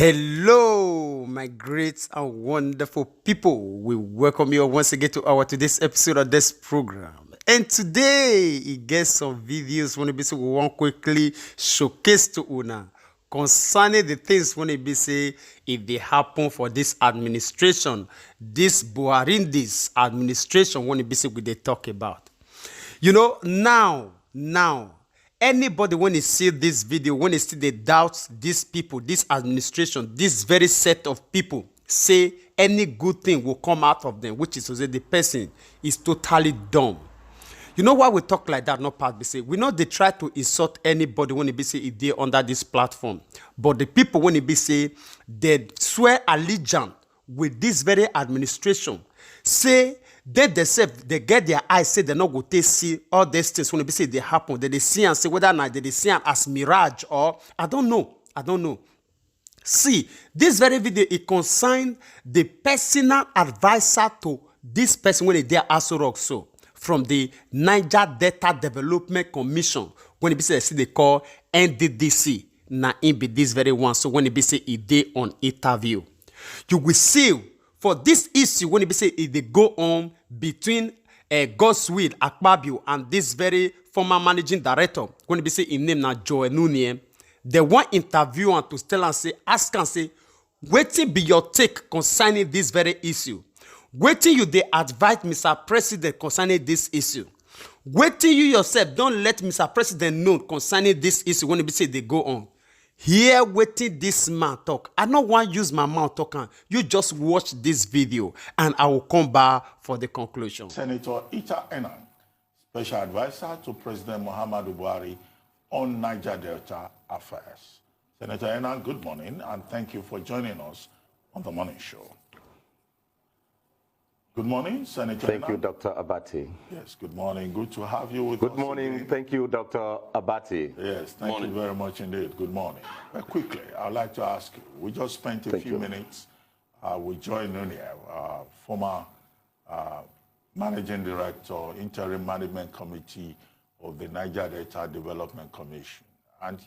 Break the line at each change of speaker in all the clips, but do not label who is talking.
Hello, my great and wonderful people. We welcome you once again to our today's episode of this program. And today, it gets some videos when we want quickly showcase to Una concerning the things when it be say if they happen for this administration, this Buharindi's administration when it be say we they talk about. You know, now. Anybody when they see this video, when they see they doubt these people, this administration, this very set of people, say any good thing will come out of them, which is to say the person is totally dumb. You know why we talk like that, not part be say? We know they try to insult anybody when they be say if they under this platform. But the people when they be say they swear allegiance with this very administration, say they get their eyes, say they not go to see all these things when they say they happen. They see and say whether or not they see them as mirage or I don't know. See, this very video it concerned the personal advisor to this person when they are also rock so from the Niger Delta Development Commission when it be say they call NDDC. Now in be this very one. So when it be say it day on interview, you will see. For this issue, when it say if they go on between Godswill Akpabio and this very former managing director, when it say in name na Joe Nunien, they want interview and to tell and say, ask and say, waiting be your take concerning this very issue. Waiting you they advise Mr. President concerning this issue. Waiting you yourself don't let Mr. President know concerning this issue when it say they go on. Here waiting this man talk. I don't want to use my mouth talking. You just watch this video and I will come back for the conclusion.
Senator Ita Enang, Special Advisor to President Muhammadu Buhari on Niger Delta Affairs. Senator Enang, good morning and thank you for joining us on the morning show. Good morning, Senator
Thank
Enang.
you, Dr. Abati.
Yes, good morning. Good to have you with us.
Good morning.
Again.
Thank you, Dr. Abati.
Yes, thank you very much indeed. Good morning. Quickly, I'd like to ask you, we just spent a few minutes with Joy Nunia, former Managing Director, Interim Management Committee of the Niger Delta Development Commission. And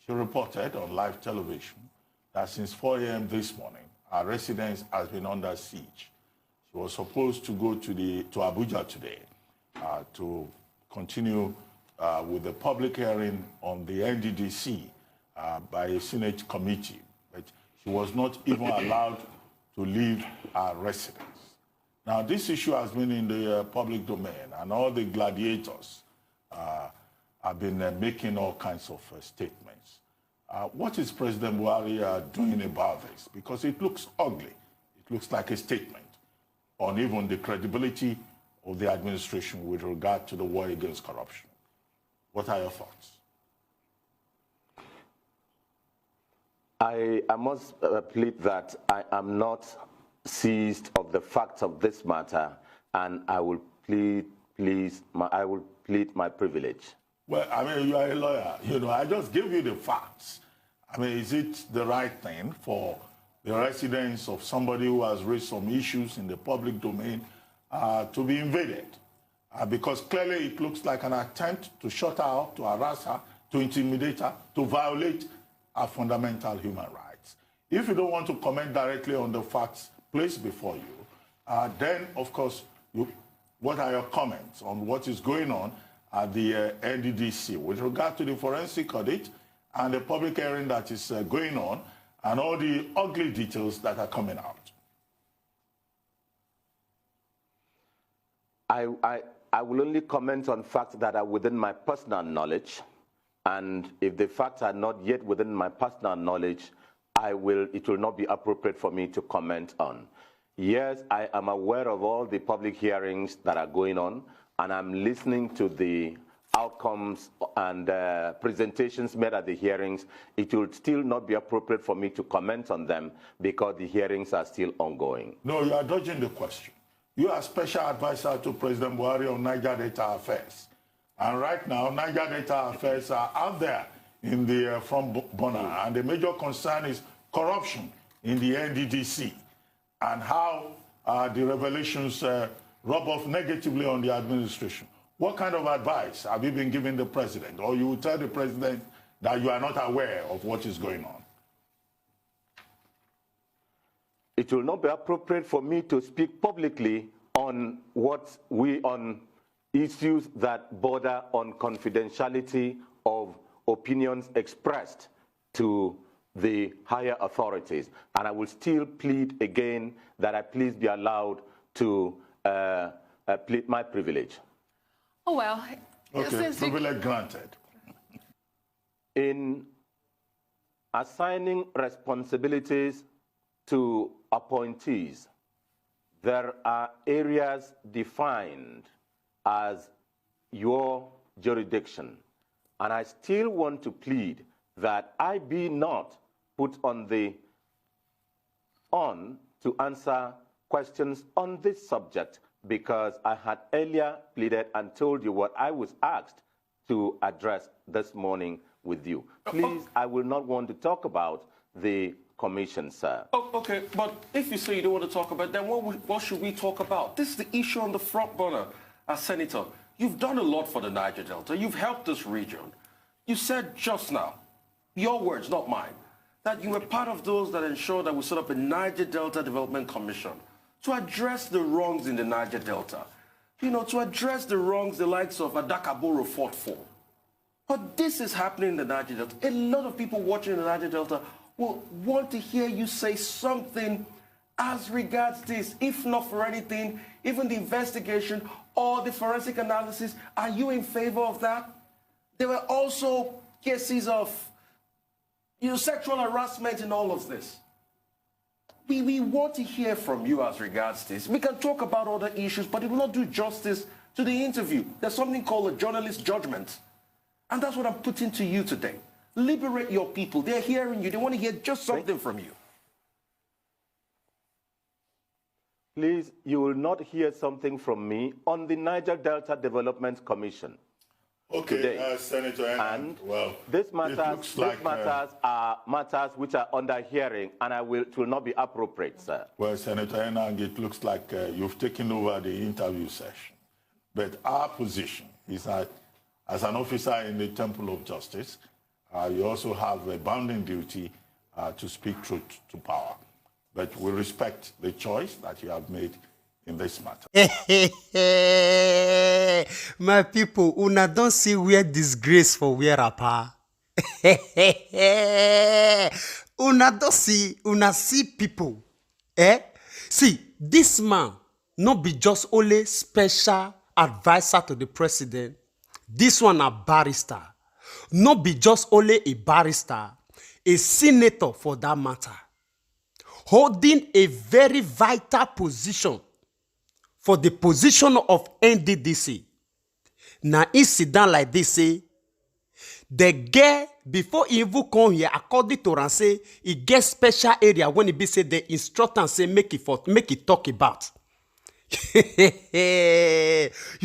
she reported on live television that since 4 a.m. this morning, our residence has been under siege. She was supposed to go to Abuja today to continue with the public hearing on the NDDC by a Senate committee, but she was not even allowed to leave her residence. Now, this issue has been in the public domain, and all the gladiators have been making all kinds of statements. What is President Buhari doing about this? Because it looks ugly. It looks like a statement on even the credibility of the administration with regard to the war against corruption. What are your thoughts?
I must plead that I am not seized of the facts of this matter, and I will plead my privilege.
Well, I mean, you are a lawyer. You know, I just give you the facts. I mean, is it the right thing for the residence of somebody who has raised some issues in the public domain to be invaded? Because clearly it looks like an attempt to shut her up, to harass her, to intimidate her, to violate her fundamental human rights. If you don't want to comment directly on the facts placed before you, then, of course, what are your comments on what is going on at the NDDC with regard to the forensic audit and the public hearing that is going on, and all the ugly details that are coming out?
I will only comment on facts that are within my personal knowledge, and if the facts are not yet within my personal knowledge, it will not be appropriate for me to comment on. Yes, I am aware of all the public hearings that are going on, and I'm listening to the outcomes and presentations made at the hearings. It will still not be appropriate for me to comment on them because the hearings are still ongoing. No,
you are dodging the question. You are Special Advisor to President Buhari on Niger Delta Affairs. And right now, Niger Delta Affairs are out there in the front burner. And the major concern is corruption in the NDDC and how the revelations rub off negatively on the administration. What kind of advice have you been giving the president? Or you will tell the president that you are not aware of what is going on?
it will not be appropriate for me to speak publicly on on issues that border on confidentiality of opinions expressed to the higher authorities. And I will still plead again that I please be allowed to plead my privilege.
Oh, well.
Okay, privilege granted.
In assigning responsibilities to appointees, there are areas defined as your jurisdiction. And I still want to plead that I be not put on to answer questions on this subject, because I had earlier pleaded and told you what I was asked to address this morning with you. Please, I will not want to talk about the commission, sir.
Oh, okay, but if you say you don't want to talk about it, then what should we talk about? This is the issue on the front burner, Senator. You've done a lot for the Niger Delta. You've helped this region. You said just now, your words, not mine, that you were part of those that ensured that we set up a Niger Delta Development Commission to address the wrongs in the Niger Delta. You know, to address the wrongs the likes of Adakaboro fought for. But this is happening in the Niger Delta. A lot of people watching the Niger Delta will want to hear you say something as regards this, if not for anything, even the investigation or the forensic analysis. Are you in favor of that? There were also cases of, sexual harassment in all of this. We want to hear from you as regards this. We can talk about other issues, but it will not do justice to the interview. There's something called a journalist judgment. And that's what I'm putting to you today. Liberate your people. They're hearing you. They want to hear just something from you.
Please, you will not hear something from me on the Niger Delta Development Commission.
Okay, Senator
and
well,
these matters are matters which are under hearing, and it will not be appropriate, sir.
Well, Senator Enang, it looks like you've taken over the interview session. But our position is that as an officer in the Temple of Justice, you also have a bounding duty to speak truth to power. But we respect the choice that you have made in this matter.
My people, una don't see where disgrace for wear apa. Una don't see, una see people. See, this man not be just only special advisor to the president. This one a barrister. Not be just only a barrister, a senator for that matter. Holding a very vital position for the position of NDDC. Now, incident like this, say, the girl, before he even come here, according to Ran, say, he get special area when he be say, the instructor say, make it talk about. You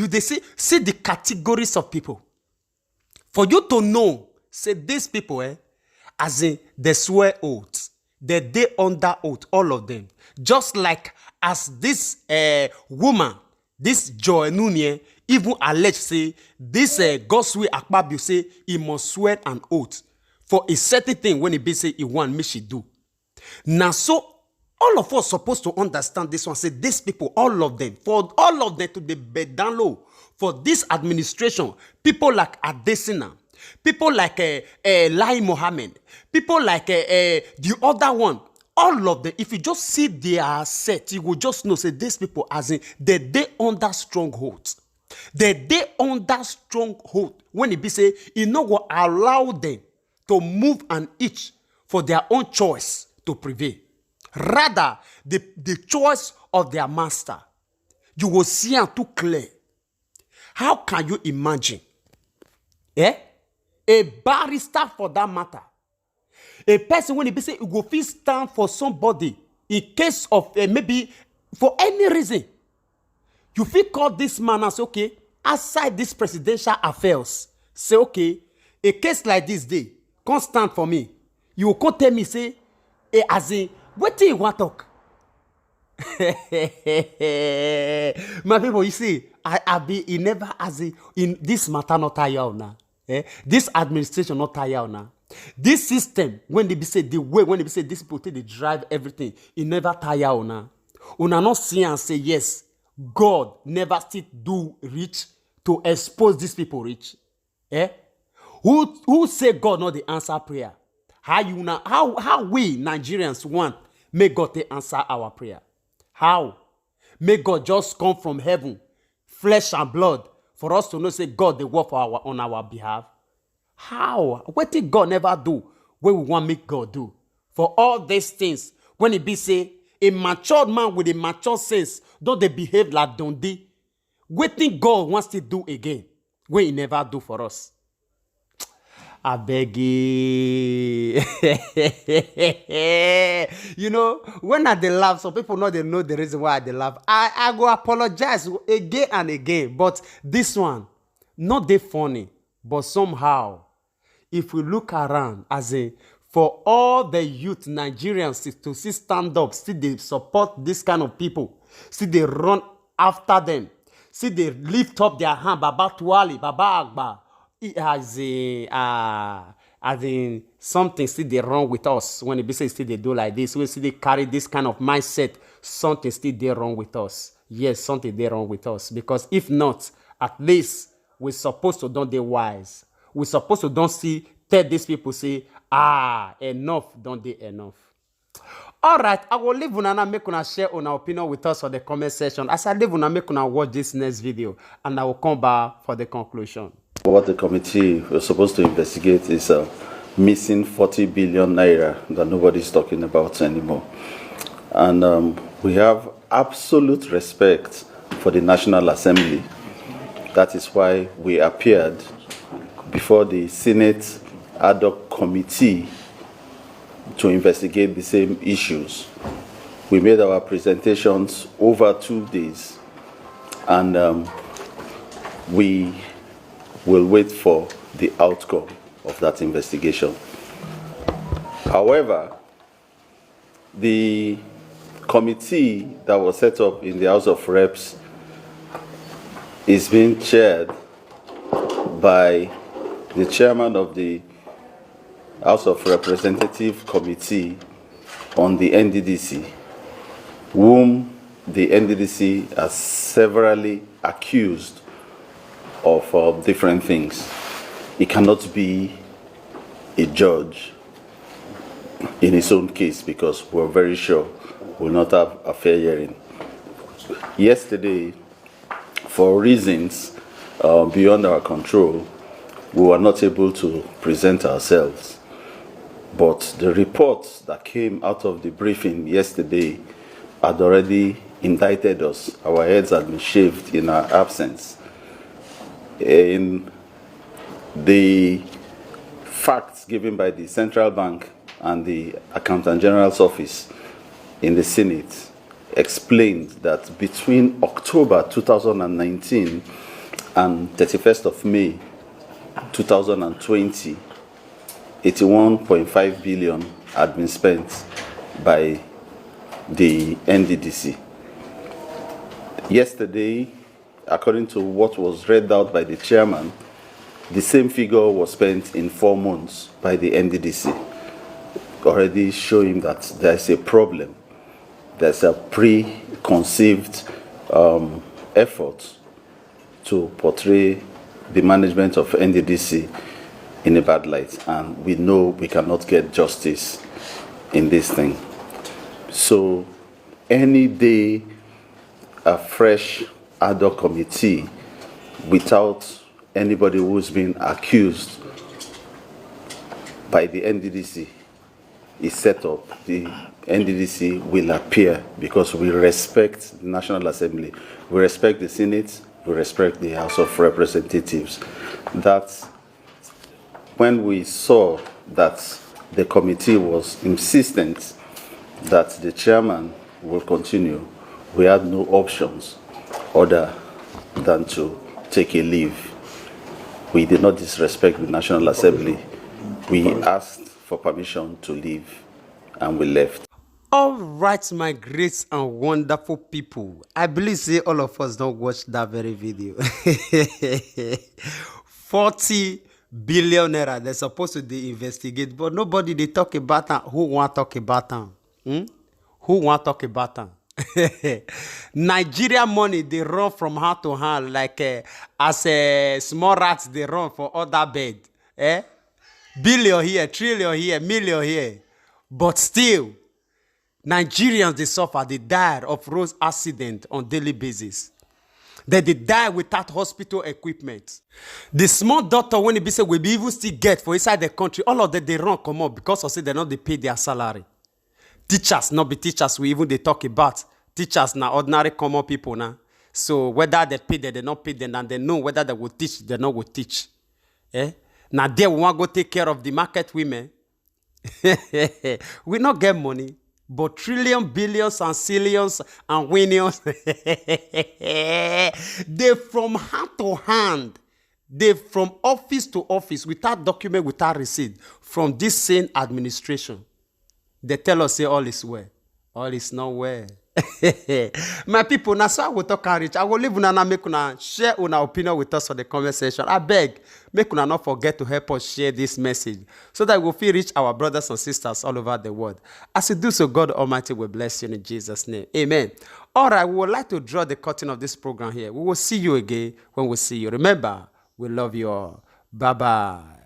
they see the categories of people. For you to know, say, these people, as in, they swear oaths. They under oath, all of them. Just like as this woman, this Joy Nunye, even alleged say, this Goswe Akpabio say, he must swear an oath for a certain thing when he be say he want me she do. Now, so all of us supposed to understand this one. Say these people, all of them, for all of them to be bed down low for this administration, people like Adesina, people like Lai Mohammed, people like the other one, all of them, if you just see their set, you will just know, say, these people, as in, they under strongholds. They under stronghold. When it be say, you know what, allow them to move an inch for their own choice to prevail. Rather, the choice of their master. You will see it too clear. How can you imagine? A barrister for that matter. A person when he be say he go fit stand for somebody in case of maybe for any reason. You feel call this man and say, okay, outside this presidential affairs, say, okay, a case like this day, come stand for me. You will come tell me, say, as in, what do you want to talk? My people, you see, I be in never as in this matter not tire now. This administration not tire now. This system, when they be say the way, when they be say this people take they drive everything, it never tire una. Una not see and say yes, God never still do reach to expose these people rich. Eh? Who say God not the answer prayer? How we Nigerians want make God to answer our prayer? How? Make God just come from heaven, flesh and blood, for us to know say God they work on our behalf? How? What did God never do what we want make God do? For all these things, when it be say, a matured man with a mature sense, don't they behave like Dundee? What think God wants to do again when he never do for us? I beg you. You know, when I dey laugh, some people know they know the reason why I dey laugh. I go apologize again and again. But this one, not they funny, but somehow, if we look around, as a for all the youth Nigerians to see stand up, see they support this kind of people, see they run after them, see they lift up their hand, Baba Tuali, Baba Agba, as in something still they wrong with us. When it be say still they do like this, we see they carry this kind of mindset, something still they wrong with us. Yes, something they wrong with us. Because if not, at least we're supposed to don't they wise. We're supposed to don't see, tell these people say, enough, don't they enough. All right, I will leave una make una share on our opinion with us for the comment section. As I leave una make una watch this next video, and I will come back for the conclusion.
What the committee was supposed to investigate is missing 40 billion naira that nobody's talking about anymore. And we have absolute respect for the National Assembly. That is why we appeared before the Senate ad hoc committee to investigate the same issues. We made our presentations over 2 days, and we will wait for the outcome of that investigation. However, the committee that was set up in the House of Reps is being chaired by the chairman of the House of Representative Committee on the NDDC, whom the NDDC has severally accused of different things. He cannot be a judge in his own case because we're very sure we'll not have a fair hearing. Yesterday, for reasons beyond our control, we were not able to present ourselves. But the reports that came out of the briefing yesterday had already indicted us. Our heads had been shaved in our absence. In the facts given by the Central Bank and the Accountant General's office in the Senate explained that between October 2019 and 31st of May 2020, 81.5 billion had been spent by the NDDC. Yesterday, according to what was read out by the chairman, the same figure was spent in 4 months by the NDDC, already showing that there's a problem. There's a preconceived effort to portray the management of NDDC in a bad light, and we know we cannot get justice in this thing. So any day a fresh ad hoc committee without anybody who's been accused by the NDDC is set up, the NDDC will appear because we respect the National Assembly, we respect the Senate, we respect the House of Representatives. That's when we saw that the committee was insistent that the chairman will continue, we had no options other than to take a leave. We did not disrespect the National Assembly. We asked for permission to leave, and we left.
All right, my great and wonderful people. I believe say all of us don't watch that very video. 40 billionaire. They're supposed to dey investigate, but nobody they talk about them. Who want talk about them? Who want talk about them? Nigeria money they run from hand to hand like as small rats they run for other bed. Billion here, trillion here, million here, but still Nigerians they suffer. They die of road accident on daily basis. They die without hospital equipment. The small doctor when it be say we be even still get for inside the country, all of them they run come up because of say they not they pay their salary. Teachers not be teachers we even they talk about. Teachers now ordinary common people now. So whether they pay them, they not pay them, and they know whether they will teach, they not will teach. Now they want go take care of the market women. We not get money. But trillion, billions, and zillions, and winnions, they from hand to hand, they from office to office, without document, without receipt, from this same administration. They tell us, say, all is well. All is not well. My people, now so I will talk and reach. I will leave una and make una share una opinion with us on the comment section. I beg, make una not forget to help us share this message so that we will reach our brothers and sisters all over the world. As you do so, God Almighty will bless you in Jesus' name. Amen. All right, we would like to draw the curtain of this program here. We will see you again when we see you. Remember, we love you all. Bye-bye.